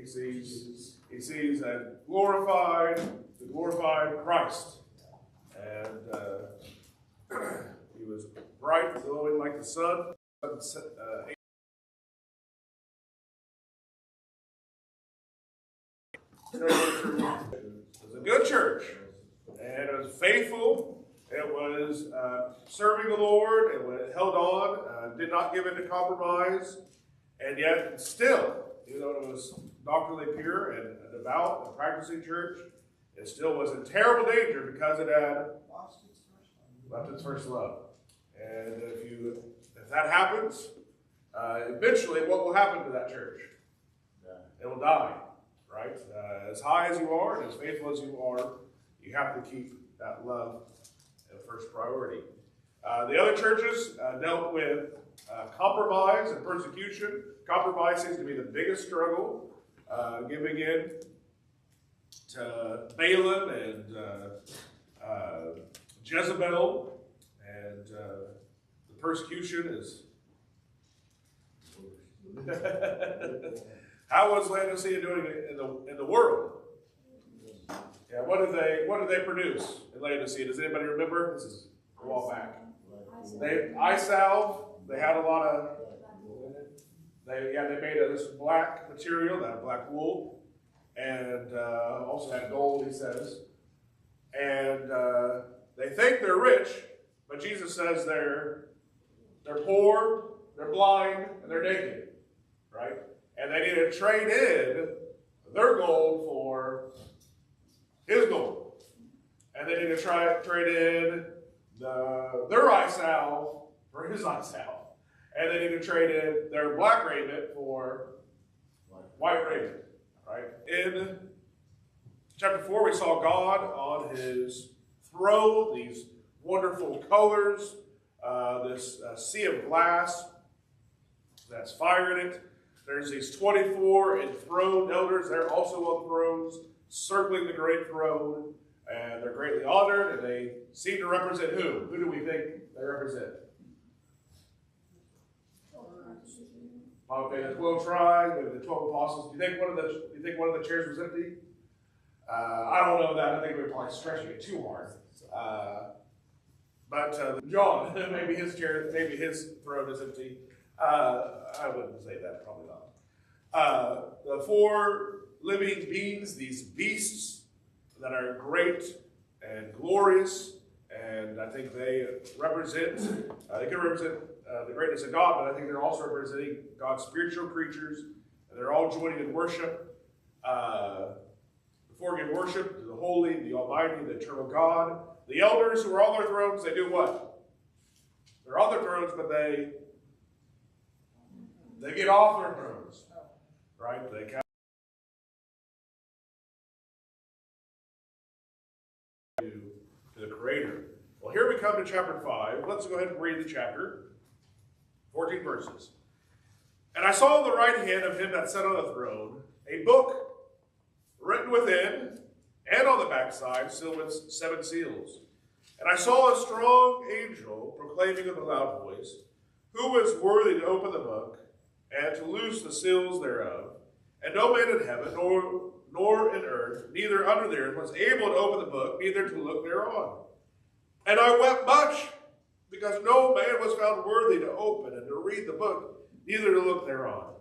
He sees the glorified Christ. And he was bright, glowing like the sun. It was a good church, and it was faithful. It was serving the Lord. It was held on, did not give in to compromise, and yet still, even though it was doctrinally pure and devout and practicing church, it still was in terrible danger because it had left its first love. And if that happens, eventually, what will happen to that church? It will die, right? As high as you are and as faithful as you are, you have to keep that love as first priority. The other churches dealt with compromise and persecution. Compromise seems to be the biggest struggle, giving in to Balaam and Jezebel, and the persecution is. How was Laodicea doing in the world? Yeah, what did they produce in Laodicea? Does anybody remember? This is a while back. Eye salve. They had a lot of. They made this black material, that black wool, and also had gold. He says, and they think they're rich, but Jesus says they're poor, they're blind, and they're naked, right? And they need to trade in their gold for his gold. And they need to trade in their eye salve for his eye salve. And they need to trade in their black raiment for white raiment. Right? In chapter 4, we saw God on his throne, these wonderful colors, this sea of glass that's fire in it. There's these 24 enthroned elders. They're also on thrones, circling the great throne, and they're greatly honored, and they seem to represent who? Who do we think they represent? Okay, the 12 tribes, maybe the 12 apostles. Do you think one of the chairs was empty? I don't know that. I think we're probably stretching it too hard. But John, maybe his throne is empty. I wouldn't say that, probably not. The 4 living beings, these beasts that are great and glorious, and I think they represent, they can represent the greatness of God, but I think they're also representing God's spiritual creatures, and they're all joining in worship. Before giving worship to the holy, the almighty, the eternal God. The elders who are on their thrones, they do what? They're on their thrones, but they get off their thrones, right? They come to the Creator. Well, here we come to chapter 5. Let's go ahead and read the chapter. 14 verses. And I saw on the right hand of him that sat on the throne a book written within and on the backside, sealed with 7 seals. And I saw a strong angel proclaiming with a loud voice, who was worthy to open the book and to loose the seals thereof? And no man in heaven, nor in earth, neither under the earth, was able to open the book, neither to look thereon. And I wept much, because no man was found worthy to open and to read the book, neither to look thereon.